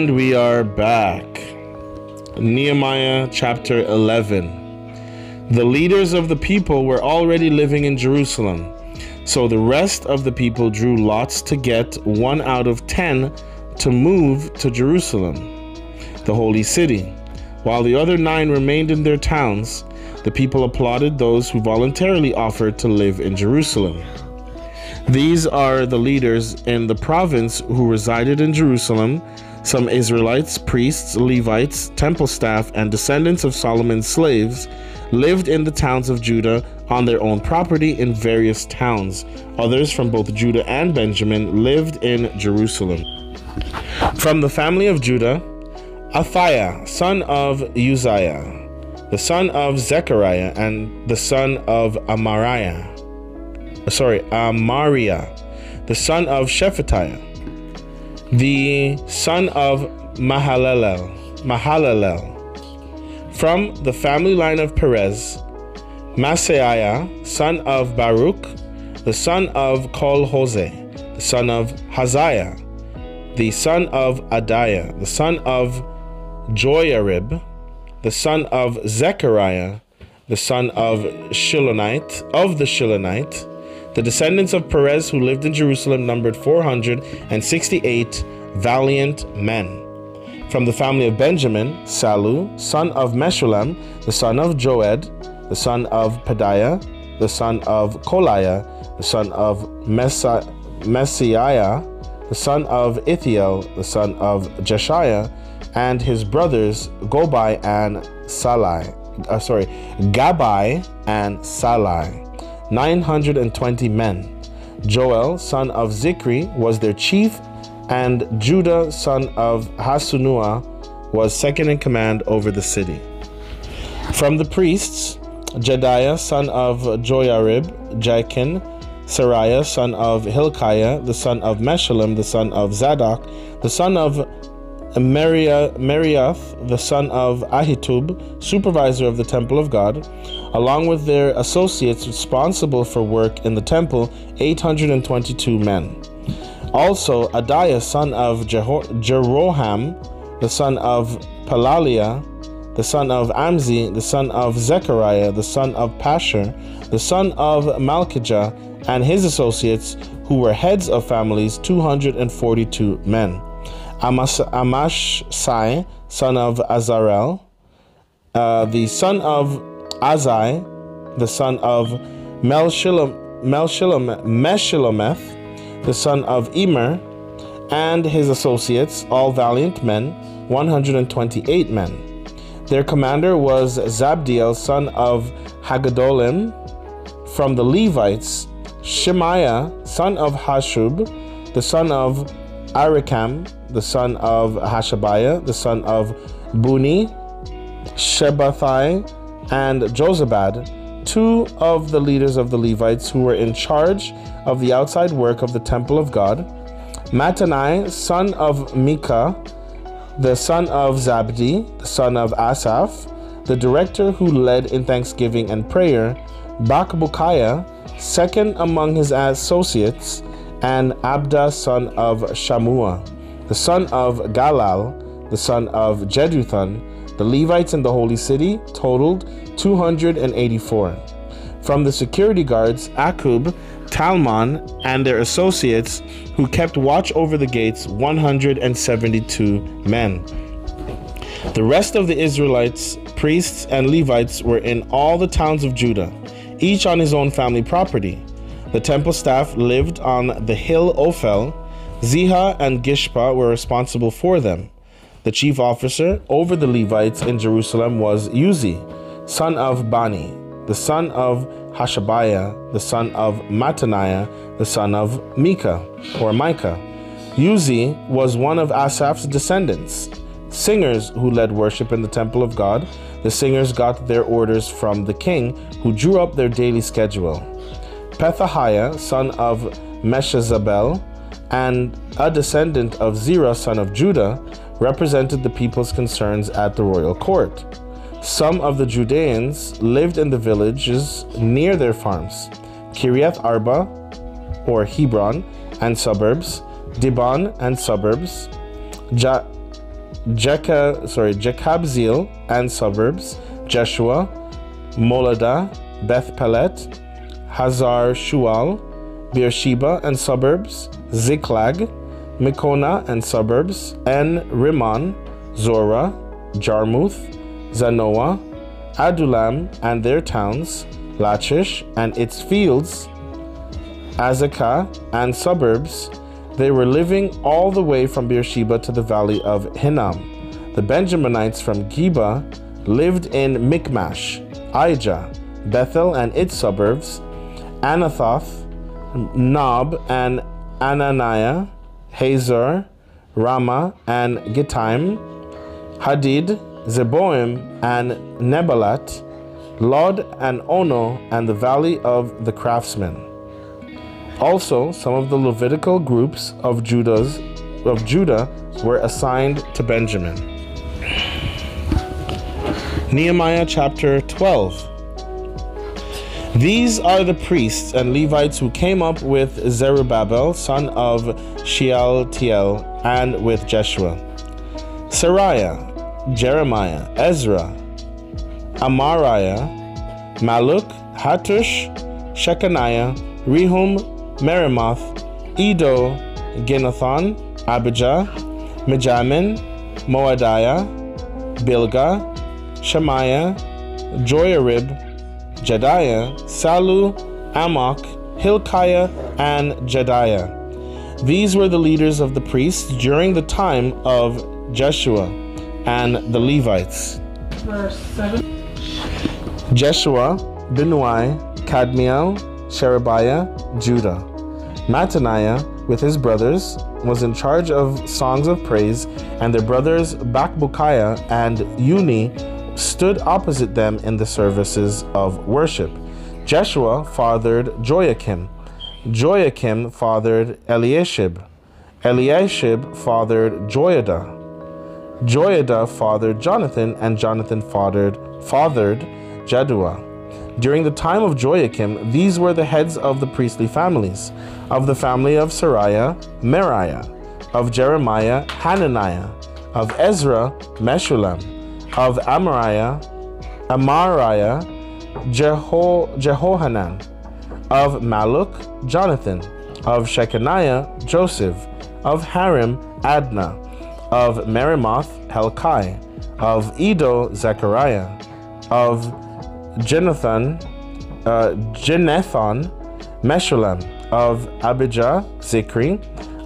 And we are back. Nehemiah chapter 11. The leaders of the people were already living in Jerusalem, so the rest of the people drew lots to get 1 out of 10 to move to Jerusalem, the holy city. While the other 9 remained in their towns, the people applauded those who voluntarily offered to live in Jerusalem. These are the leaders in the province who resided in Jerusalem: some Israelites, priests, Levites, temple staff, and descendants of Solomon's slaves lived in the towns of Judah on their own property in various towns. Others from both Judah and Benjamin lived in Jerusalem. From the family of Judah, Athiah, son of Uzziah, the son of Zechariah, and the son of Amariah, the son of Shephatiah, the son of Mahalalel. From the family line of Perez, Maaseiah, son of Baruch, the son of Kol-Hose, the son of Haziah, the son of Adiah, the son of Joiarib, the son of Zechariah, the son of the Shilonite. The descendants of Perez who lived in Jerusalem numbered 468 valiant men. From the family of Benjamin, Salu, son of Meshullam, the son of Joed, the son of Pedaiah, the son of Koliah, the son of Messiah, the son of Ithiel, the son of Jeshiah, and his brothers Gabai and Salai, 920 men. Joel, son of Zikri, was their chief, and Judah, son of Hasunua, was second in command over the city. From the priests, Jediah, son of Joiarib, Jachin, Sariah, son of Hilkiah, the son of Meshullam, the son of Zadok, the son of Merioth, the son of Ahitub, supervisor of the temple of God, along with their associates responsible for work in the temple, 822 men. Also Adiah, son of Jeroham, the son of Pelaliah, the son of Amzi, the son of Zechariah, the son of Pashur, the son of Malchijah, and his associates, who were heads of families, 242 men. Amashsai, son of Azarel, the son of Azai, the son of Meshillemeth, the son of Emer, and his associates, all valiant men, 128 men. Their commander was Zabdiel, son of Haggadolim. From the Levites, Shemaiah, son of Hashub, the son of Arikam, the son of Hashabiah, the son of Buni, Shebathai, and Jozabad, 2 of the leaders of the Levites who were in charge of the outside work of the temple of God. Mattanai, son of Micah, the son of Zabdi, the son of Asaph, the director who led in thanksgiving and prayer. Bakbukiah, second among his associates, and Abda, son of Shammua, the son of Galal, the son of Jeduthun. The Levites in the holy city totaled 284. From the security guards, Akub, Talmon, and their associates who kept watch over the gates, 172 men. The rest of the Israelites, priests, and Levites were in all the towns of Judah, each on his own family property. The temple staff lived on the hill Ophel. Ziha and Gishpa were responsible for them. The chief officer over the Levites in Jerusalem was Uzi, son of Bani, the son of Hashabiah, the son of Mattaniah, the son of Micah. Uzi was one of Asaph's descendants, singers who led worship in the temple of God. The singers got their orders from the king, who drew up their daily schedule. Pethahiah, son of Meshezabel, and a descendant of Zerah, son of Judah, represented the people's concerns at the royal court. Some of the Judeans lived in the villages near their farms: Kiriath Arba, or Hebron, and suburbs, Dibon and suburbs, Jekabzeel and suburbs, Jeshua, Moladah, Beth Pelet, Hazar Shual, Beersheba and suburbs, Ziklag, Mekona and suburbs, En Rimmon, Zorah, Jarmuth, Zanoah, Adullam and their towns, Lachish and its fields, Azekah and suburbs. They were living all the way from Beersheba to the valley of Hinnom. The Benjaminites from Geba lived in Michmash, Aijah, Bethel and its suburbs, Anathoth, Nob and Ananiah, Hazor, Ramah and Gittaim, Hadid, Zeboim and Nebalat, Lod and Ono and the valley of the craftsmen. Also, some of the Levitical groups of Judah were assigned to Benjamin. Nehemiah chapter 12. These are the priests and Levites who came up with Zerubbabel, son of Shealtiel, and with Jeshua: Seraiah, Jeremiah, Ezra, Amariah, Maluk, Hattush, Shechaniah, Rehum, Meremoth, Edo, Ginnathon, Abijah, Mijamin, Moadiah, Bilgah, Shemaiah, Joiarib, Jediah, Salu, Amok, Hilkiah, and Jediah. These were the leaders of the priests during the time of Jeshua and the Levites. Verse 7. Jeshua, Binnui, Kadmiel, Sherebiah, Judah. Mattaniah, with his brothers, was in charge of songs of praise, and their brothers Bakbukiah and Uni stood opposite them in the services of worship. Jeshua fathered Joachim. Joachim fathered Eliashib. Eliashib fathered Joiada. Joiada fathered Jonathan, and Jonathan fathered Jaddua. During the time of Joachim, these were the heads of the priestly families. Of the family of Seraiah, Meriah. Of Jeremiah, Hananiah. Of Ezra, Meshullam. Of Amariah, Jehohanan. Of Maluk, Jonathan. Of Shechaniah, Joseph. Of Harim, Adnah. Of Meremoth, Helkai. Of Edo, Zechariah. Of Ginnathon, Meshullam. Of Abijah, Zikri.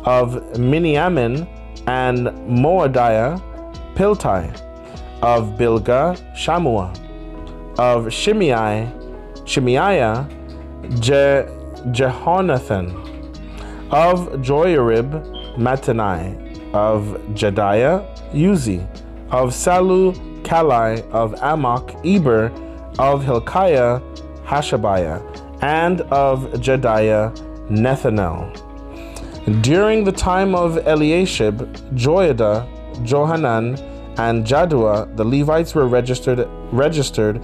Of Miniamin and Moadiah, Piltai. Of Bilgah, Shammua. Of Shimeiah, Jehonathan. Of Joiarib, Mattanai. Of Jediah, Uzi. Of Salu, Kalai. Of Amok, Eber. Of Hilkiah, Hashabiah. And of Jediah, Nethanel. During the time of Eliashib, Joiada, Johanan, and Jaddua, the Levites were registered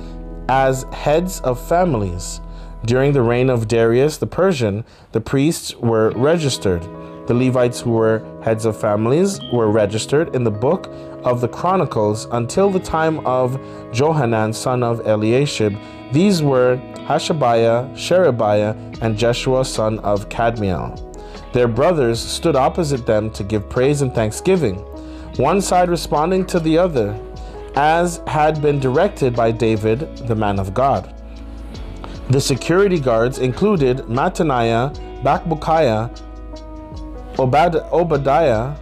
as heads of families. During the reign of Darius the Persian, the priests were registered. The Levites who were heads of families were registered in the book of the Chronicles until the time of Johanan, son of Eliashib. These were Hashabiah, Sherebiah, and Jeshua, son of Kadmiel. Their brothers stood opposite them to give praise and thanksgiving, one side responding to the other, as had been directed by David, the man of God. The security guards included Mattaniah, Bakbukiah, Obadiah,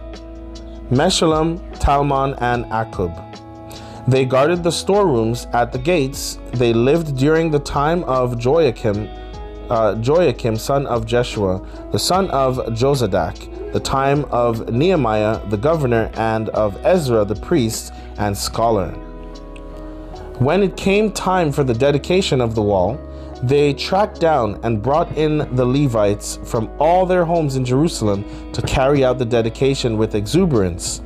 Meshullam, Talmon, and Akub. They guarded the storerooms at the gates. They lived during the time of Joachim, son of Jeshua, the son of Josadak, the time of Nehemiah, the governor, and of Ezra, the priest and scholar. When it came time for the dedication of the wall, they tracked down and brought in the Levites from all their homes in Jerusalem to carry out the dedication with exuberance.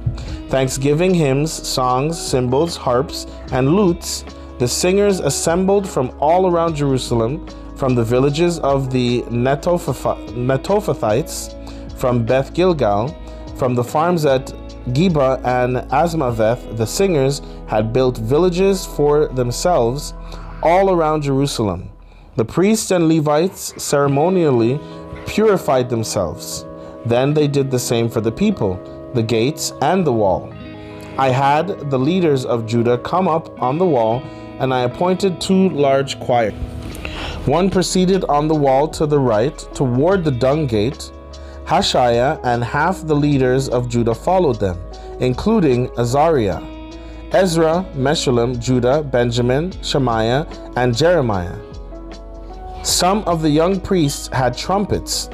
Thanksgiving hymns, songs, cymbals, harps, and lutes, the singers assembled from all around Jerusalem, from the villages of the Netophathites, from Beth Gilgal, from the farms at Geba, and Azmaveth, the singers, had built villages for themselves all around Jerusalem. The priests and Levites ceremonially purified themselves. Then they did the same for the people, the gates, and the wall. I had the leaders of Judah come up on the wall, and I appointed 2 large choirs. One proceeded on the wall to the right, toward the dung gate. Hashiah and half the leaders of Judah followed them, including Azariah, Ezra, Meshullam, Judah, Benjamin, Shemaiah, and Jeremiah. Some of the young priests had trumpets.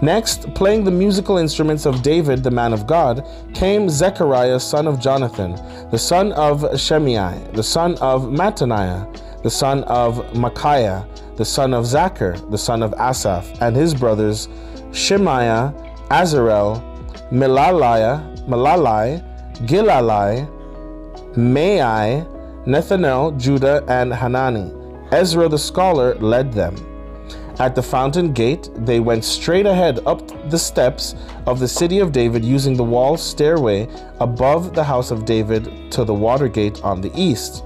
Next, playing the musical instruments of David, the man of God, came Zechariah, son of Jonathan, the son of Shemaiah, the son of Mattaniah, the son of Micaiah, the son of Zachar, the son of Asaph, and his brothers Shemaiah, Azarel, Milalai, Gilalai, Mai, Nethanel, Judah, and Hanani. Ezra the scholar led them. At the fountain gate, they went straight ahead up the steps of the city of David, using the wall stairway above the house of David to the water gate on the east.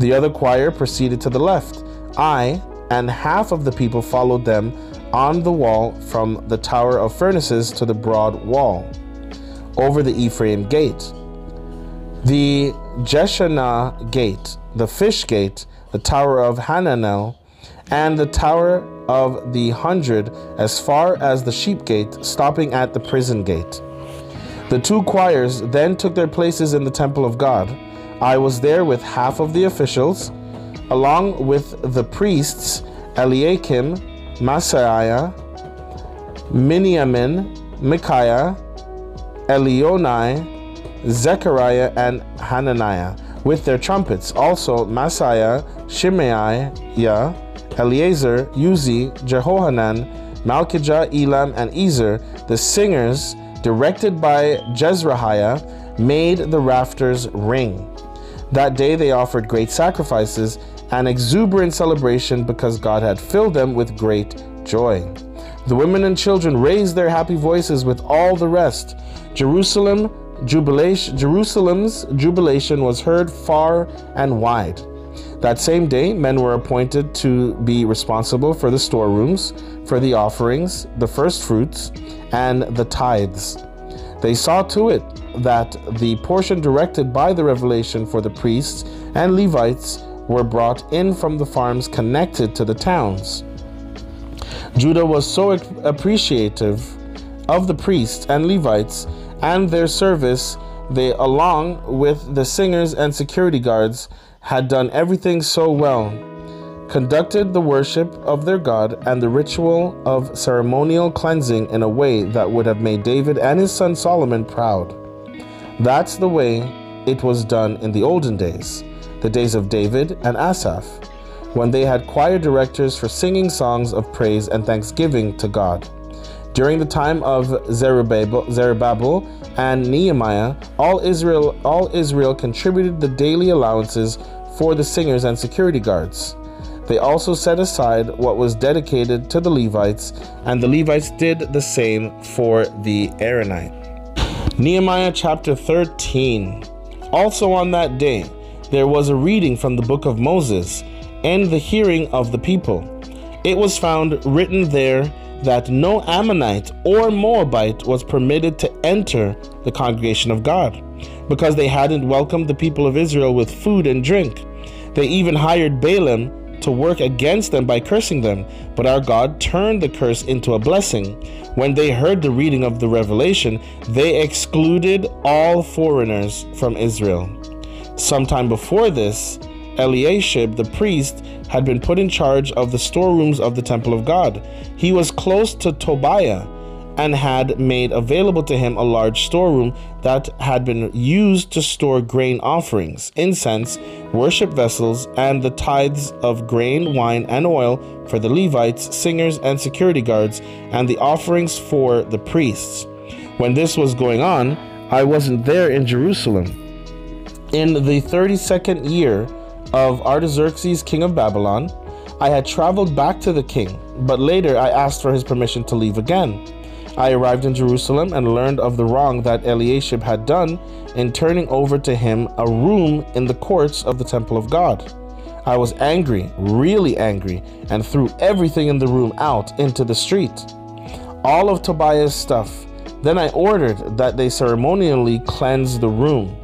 The other choir proceeded to the left. I and half of the people followed them on the wall from the Tower of Furnaces to the broad wall, over the Ephraim gate, the Jeshanah gate, the fish gate, the Tower of Hananel, and the Tower of the 100, as far as the sheep gate, stopping at the prison gate. The 2 choirs then took their places in the temple of God. I was there with half of the officials, along with the priests Eliakim, Maaseiah, Miniamin, Micaiah, Elionai, Zechariah, and Hananiah, with their trumpets. Also Maaseiah, Shemaiah, Eleazar, Uzi, Jehohanan, Malchijah, Elam, and Ezer, the singers, directed by Jezrahiah, made the rafters ring. That day they offered great sacrifices and exuberant celebration, because God had filled them with great joy. The women and children raised their happy voices with all the rest. Jerusalem's jubilation was heard far and wide. That same day, men were appointed to be responsible for the storerooms, for the offerings, the first fruits, and the tithes. They saw to it that the portion directed by the revelation for the priests and Levites were brought in from the farms connected to the towns. Judah was so appreciative of the priests and Levites and their service. They, along with the singers and security guards, had done everything so well, conducted the worship of their God and the ritual of ceremonial cleansing in a way that would have made David and his son Solomon proud. That's the way it was done in the olden days, the days of David and Asaph, when they had choir directors for singing songs of praise and thanksgiving to God. During the time of Zerubbabel and Nehemiah, all Israel contributed the daily allowances for the singers and security guards. They also set aside what was dedicated to the Levites, and the Levites did the same for the Aaronite. Nehemiah chapter 13. Also on that day, there was a reading from the book of Moses in the hearing of the people. It was found written there that no Ammonite or Moabite was permitted to enter the congregation of God, because they hadn't welcomed the people of Israel with food and drink. They even hired Balaam to work against them by cursing them, but our God turned the curse into a blessing. When they heard the reading of the revelation, they excluded all foreigners from Israel. Sometime before this, Eliashib the priest had been put in charge of the storerooms of the temple of God. He was close to Tobiah and had made available to him a large storeroom that had been used to store grain offerings, incense, worship vessels, and the tithes of grain, wine, and oil for the Levites, singers, and security guards, and the offerings for the priests. When this was going on, I wasn't there in Jerusalem. In the 32nd year of Artaxerxes, king of Babylon, I had traveled back to the king, but later I asked for his permission to leave again. I arrived in Jerusalem and learned of the wrong that Eliashib had done in turning over to him a room in the courts of the temple of God. I was angry, really angry, and threw everything in the room out into the street, all of Tobiah's stuff. Then I ordered that they ceremonially cleanse the room.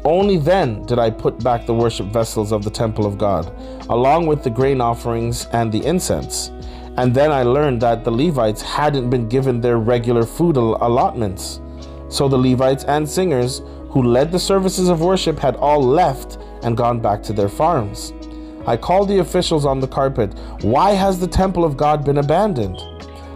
Only then did I put back the worship vessels of the temple of God, along with the grain offerings and the incense. And then I learned that the Levites hadn't been given their regular food allotments. So the Levites and singers who led the services of worship had all left and gone back to their farms. I called the officials on the carpet. Why has the temple of God been abandoned?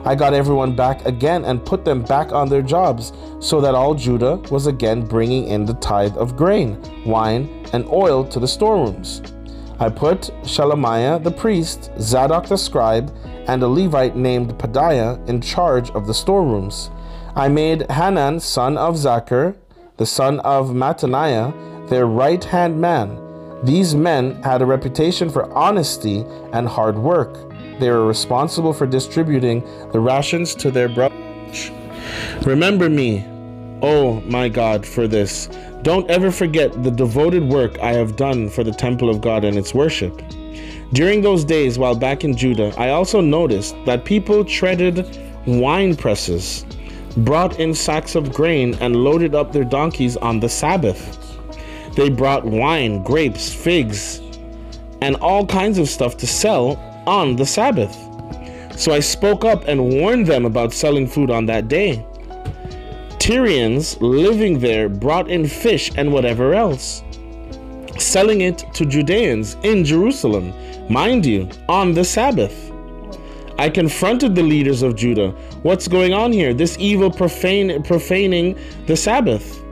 I got everyone back again and put them back on their jobs, so that all Judah was again bringing in the tithe of grain, wine, and oil to the storerooms. I put Shelemiah the priest, Zadok the scribe, and a Levite named Pedaiah in charge of the storerooms. I made Hanan, son of Zachar, the son of Mattaniah, their right-hand man. These men had a reputation for honesty and hard work. They were responsible for distributing the rations to their brothers. Remember me, oh my God, for this. Don't ever forget the devoted work I have done for the temple of God and its worship. During those days while back in Judah, I also noticed that people treaded wine presses, brought in sacks of grain, and loaded up their donkeys on the Sabbath. They brought wine, grapes, figs, and all kinds of stuff to sell on the Sabbath. So I spoke up and warned them about selling food on that day. Tyrians living there brought in fish and whatever else, selling it to Judeans in Jerusalem, mind you, on the Sabbath. I confronted the leaders of Judah. What's going on here? This evil profaning the Sabbath.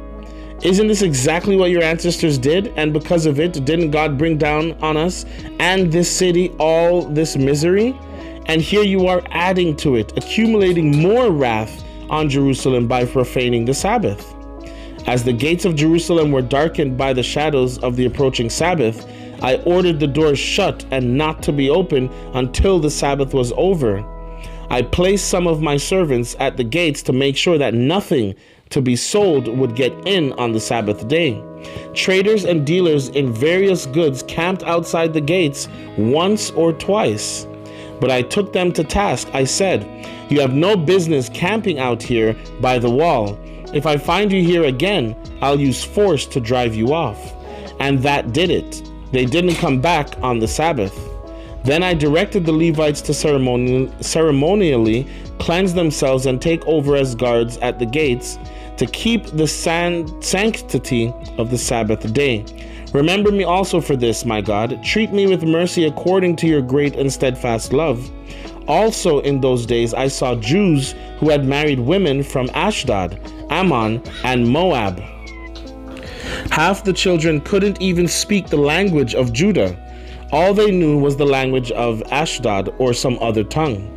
Isn't this exactly what your ancestors did? And because of it, didn't God bring down on us and this city all this misery? And here you are adding to it, accumulating more wrath on Jerusalem by profaning the Sabbath. As the gates of Jerusalem were darkened by the shadows of the approaching Sabbath, I ordered the doors shut and not to be opened until the Sabbath was over. I placed some of my servants at the gates to make sure that nothing to be sold would get in on the Sabbath day. Traders and dealers in various goods camped outside the gates once or twice. But I took them to task. I said, "You have no business camping out here by the wall. If I find you here again, I'll use force to drive you off." And that did it. They didn't come back on the Sabbath. Then I directed the Levites to ceremonially cleanse themselves and take over as guards at the gates to keep the sanctity of the Sabbath day. Remember me also for this, my God. Treat me with mercy according to your great and steadfast love. Also in those days I saw Jews who had married women from Ashdod, Ammon, and Moab. Half the children couldn't even speak the language of Judah. All they knew was the language of Ashdod or some other tongue.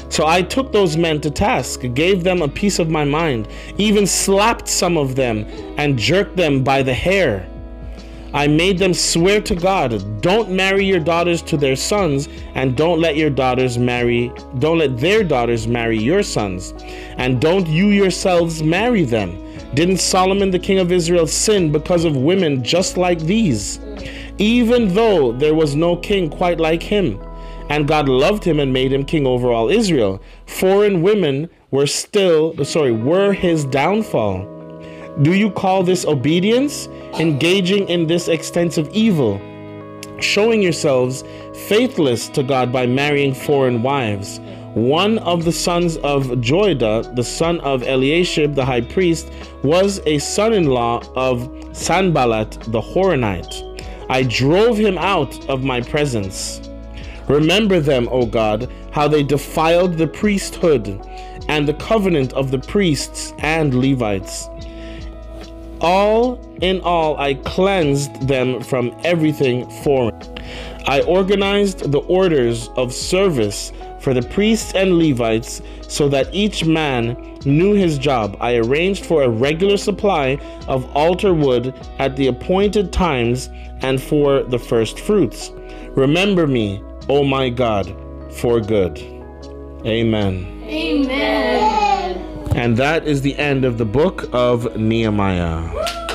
So I took those men to task, gave them a piece of my mind, even slapped some of them and jerked them by the hair. I made them swear to God, don't marry your daughters to their sons, and don't let their daughters marry your sons, and don't you yourselves marry them. Didn't Solomon the king of Israel sin because of women just like these? Even though there was no king quite like him, and God loved him and made him king over all Israel, foreign women were his downfall. Do you call this obedience? Engaging in this extensive evil, showing yourselves faithless to God by marrying foreign wives. One of the sons of Joiada, the son of Eliashib the high priest, was a son-in-law of Sanballat the Horonite. I drove him out of my presence. Remember them, O God, how they defiled the priesthood and the covenant of the priests and Levites. All in all, I cleansed them from everything foreign. I organized the orders of service for the priests and Levites so that each man knew his job. I arranged for a regular supply of altar wood at the appointed times and for the first fruits. Remember me, O my God, for good. Amen. Amen. And that is the end of the book of Nehemiah.